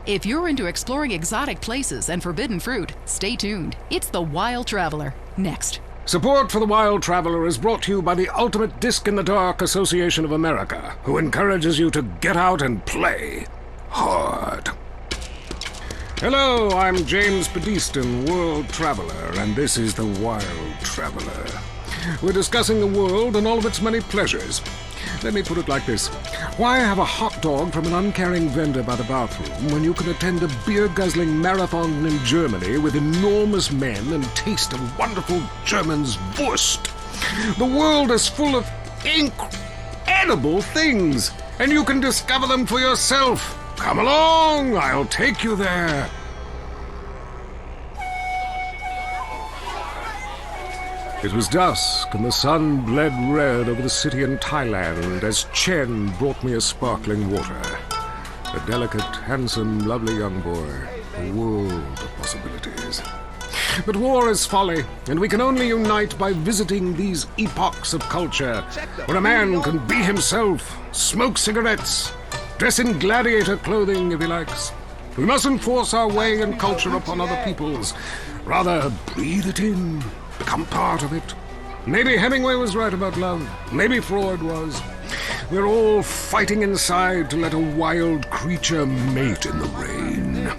If you're into exploring exotic places and forbidden fruit, stay tuned. It's The Wild Traveler. Next. Support for The Wild Traveler is brought to you by the Ultimate Disc in the Dark Association of America, who encourages you to get out and play hard. Hello, I'm James Pedestin, World Traveler, and this is The Wild Traveler. We're discussing the world and all of its many pleasures. Let me put it like this. Why have a hot dog from an uncaring vendor by the bathroom when you can attend a beer-guzzling marathon in Germany with enormous men and taste a wonderful German's Wurst? The world is full of incredible things, and you can discover them for yourself. Come along, I'll take you there. It was dusk, and the sun bled red over the city in Thailand as Chen brought me a sparkling water. A delicate, handsome, lovely young boy. A world of possibilities. But war is folly, and we can only unite by visiting these epochs of culture, where a man can be himself, smoke cigarettes, dress in gladiator clothing if he likes. We mustn't force our way and culture upon other peoples. Rather, breathe it in. Become part of it. Maybe Hemingway was right about love. Maybe Freud was. We're all fighting inside to let a wild creature mate in the rain.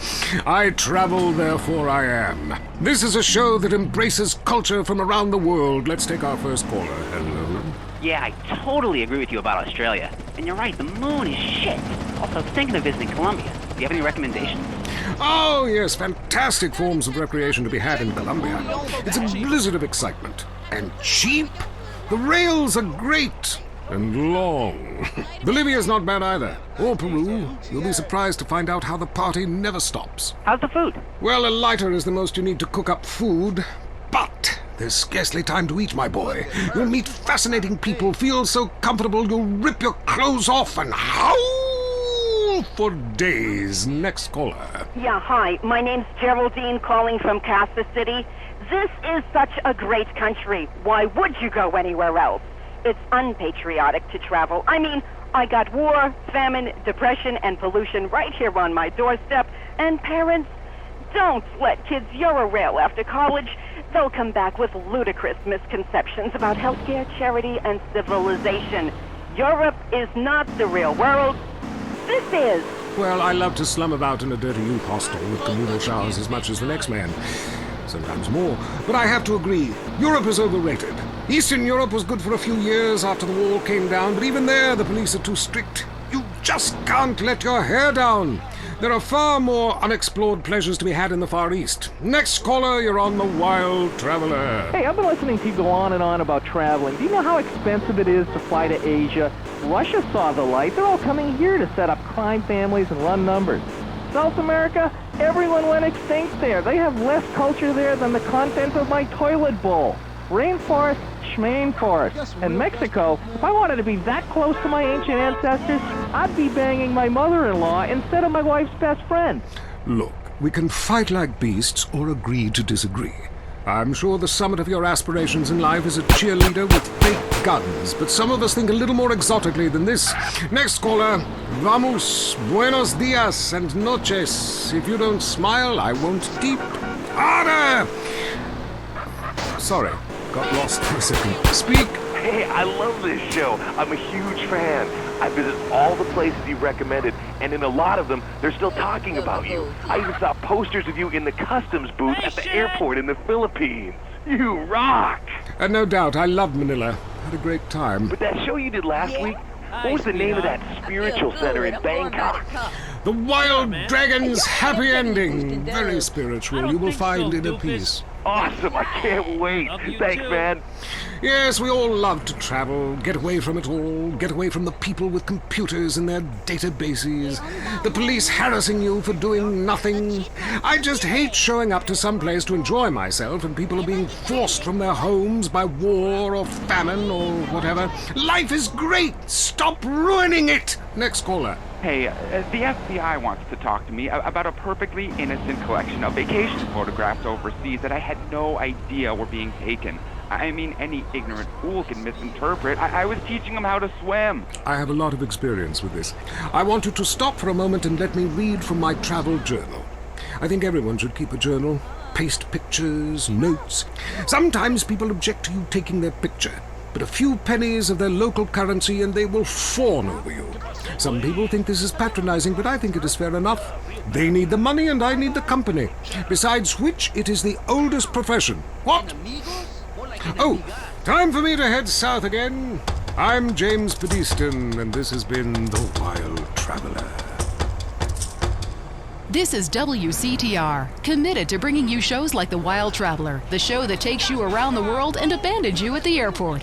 I travel, therefore I am. This is a show that embraces culture from around the world. Let's take our first caller. Hello? Yeah, I totally agree with you about Australia. And you're right, the moon is shit. Also, I was thinking of visiting Colombia. Do you have any recommendations? Oh, yes, fantastic forms of recreation to be had in Colombia. It's a blizzard of excitement. And cheap. The rails are great. And long. Bolivia's not bad either. Or Peru. You'll be surprised to find out how the party never stops. How's the food? Well, a lighter is the most you need to cook up food. But there's scarcely time to eat, my boy. You'll meet fascinating people, feel so comfortable you'll rip your clothes off and howl for days. Next caller. Yeah, hi. My name's Geraldine, calling from Kansas City. This is such a great country. Why would you go anywhere else? It's unpatriotic to travel. I mean, I got war, famine, depression, and pollution right here on my doorstep. And parents, don't let kids Euro-rail after college. They'll come back with ludicrous misconceptions about healthcare, charity, and civilization. Europe is not the real world. This is. Well, I love to slum about in a dirty youth hostel with communal showers as much as the next man. Sometimes more. But I have to agree, Europe is overrated. Eastern Europe was good for a few years after the wall came down, but even there the police are too strict. You just can't let your hair down. There are far more unexplored pleasures to be had in the Far East. Next caller, you're on The Wild Traveler. Hey, I've been listening to you go on and on about traveling. Do you know how expensive it is to fly to Asia? Russia saw the light. They're all coming here to set up crime families and run numbers. South America, everyone went extinct there. They have less culture there than the content of my toilet bowl. Rainforest, schmain forest. And Mexico, if I wanted to be that close to my ancient ancestors, I'd be banging my mother-in-law instead of my wife's best friend. Look, we can fight like beasts or agree to disagree. I'm sure the summit of your aspirations in life is a cheerleader with fake guns, but some of us think a little more exotically than this. Next caller, vamos, buenos dias and noches. If you don't smile, I won't deep. Harder! Sorry, got lost for a second. Speak. Hey, I love this show. I'm a huge fan. I visit all the places you recommended, and in a lot of them, they're still talking about you. I even saw posters of you in the customs booth at the airport in the Philippines. You rock! And no doubt, I love Manila. Had a great time. But that show you did last week, what was the name of that spiritual center in Bangkok? The Wild Dragon's Happy Ending. Very spiritual. You will find inner peace. Awesome, I can't wait. Thanks, man. Yes, we all love to travel, get away from it all, get away from the people with computers in their databases, the police harassing you for doing nothing. I just hate showing up to some place to enjoy myself and people are being forced from their homes by war or famine or whatever. Life is great! Stop ruining it! Next caller. Hey, the FBI wants to talk to me about a perfectly innocent collection of vacation photographs overseas that I had no idea were being taken. I mean, any ignorant fool can misinterpret. I was teaching him how to swim. I have a lot of experience with this. I want you to stop for a moment and let me read from my travel journal. I think everyone should keep a journal. Paste pictures, notes. Sometimes people object to you taking their picture, but a few pennies of their local currency and they will fawn over you. Some people think this is patronizing, but I think it is fair enough. They need the money and I need the company. Besides which, it is the oldest profession. What? Oh, time for me to head south again. I'm James Pedeston, and this has been The Wild Traveler. This is WCTR, committed to bringing you shows like The Wild Traveler, the show that takes you around the world and abandons you at the airport.